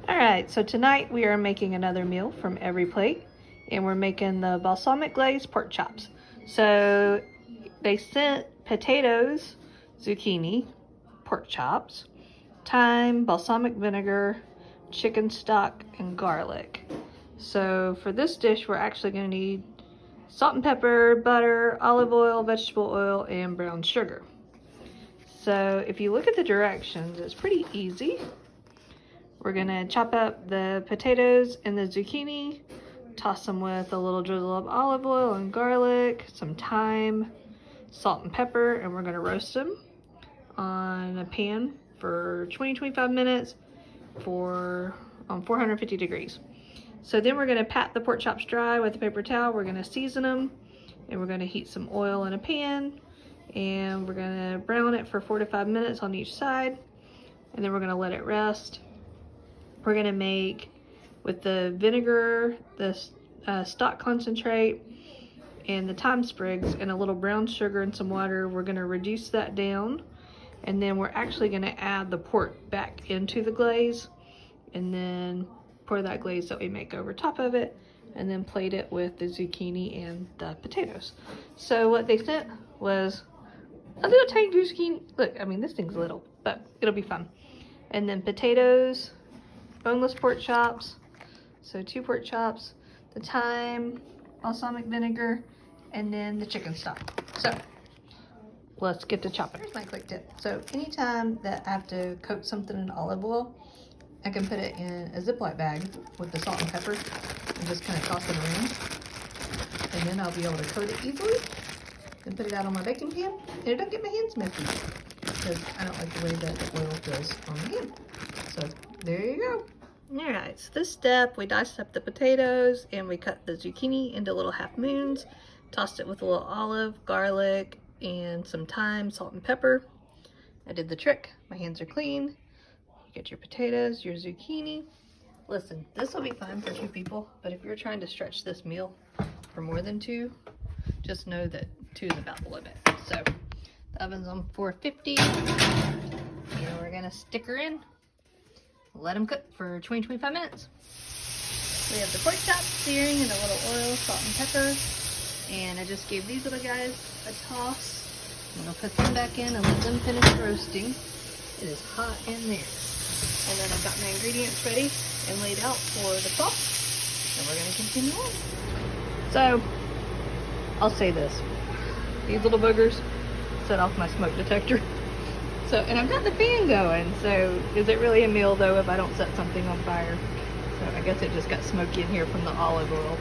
All right, so tonight we are making another meal from every plate, and we're making the balsamic glazed pork chops. So they sent potatoes, zucchini, pork chops, thyme, balsamic vinegar, chicken stock, and garlic. So for this dish, we're actually going to need salt and pepper, butter, olive oil, vegetable oil, and brown sugar. So if you look at the directions, it's pretty easy. We're gonna chop up the potatoes and the zucchini, toss them with a little drizzle of olive oil and garlic, some thyme, salt and pepper, and we're gonna roast them on a pan for 20-25 minutes for 450 degrees. So then we're gonna pat the pork chops dry with a paper towel. We're gonna season them, and we're gonna heat some oil in a pan, and we're gonna brown it for 4 to 5 minutes on each side, and then we're gonna let it rest. We're gonna make, with the vinegar, the stock concentrate, and the thyme sprigs, and a little brown sugar and some water, we're gonna reduce that down, and then we're actually gonna add the pork back into the glaze, and then pour that glaze that we make over top of it, and then plate it with the zucchini and the potatoes. So what they sent was a little tiny zucchini. Look, I mean, this thing's little, but it'll be fun. And then potatoes, boneless pork chops, so 2 pork chops, the thyme, balsamic vinegar, and then the chicken stock. So let's get to chopping. Here's my quick tip. So anytime that I have to coat something in olive oil, I can put it in a Ziploc bag with the salt and pepper and just kind of toss it around. And then I'll be able to coat it easily and put it out on my baking pan, and it don't get my hands messy because I don't like the way that the oil feels on my hand. So there you go. All right, so this step, we diced up the potatoes and we cut the zucchini into little half moons, tossed it with a little olive, garlic, and some thyme, salt, and pepper. I did the trick. My hands are clean. You get your potatoes, your zucchini. Listen, this will be fine for 2 people, but if you're trying to stretch this meal for more than 2, just know that 2 is about the limit. So the oven's on 450, and we're gonna stick her in. Let them cook for 20-25 minutes. We have the pork chops searing in a little oil, salt, and pepper. And I just gave these little guys a toss. I'm gonna put them back in and let them finish roasting. It is hot in there. And then I've got my ingredients ready and laid out for the sauce. And we're gonna continue on. So, I'll say this. These little boogers set off my smoke detector. So, and I've got the fan going, so is it really a meal though if I don't set something on fire? So I guess it just got smoky in here from the olive oil.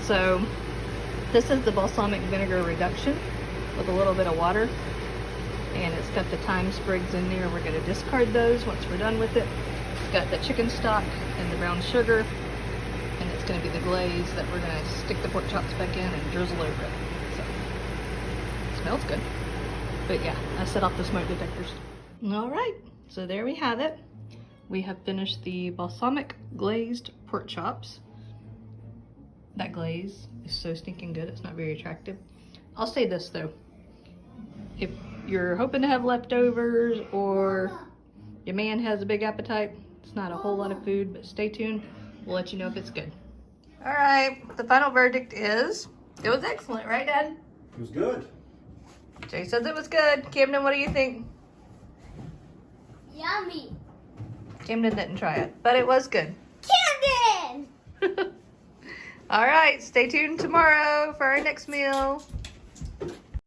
So this is the balsamic vinegar reduction with a little bit of water, and it's got the thyme sprigs in there. We're gonna discard those once we're done with it. It's got the chicken stock and the brown sugar, and it's gonna be the glaze that we're gonna stick the pork chops back in and drizzle over it. So it smells good. But yeah, I set off the smoke detectors. All right, so there we have it. We have finished the balsamic glazed pork chops. That glaze is so stinking good, it's not very attractive. I'll say this though, if you're hoping to have leftovers or your man has a big appetite, it's not a whole lot of food, but stay tuned. We'll let you know if it's good. All right, the final verdict is, it was excellent, right, Dad? It was good. Jay says it was good. Camden, what do you think? Yummy. Camden didn't try it, but it was good. Camden! All right, stay tuned tomorrow for our next meal.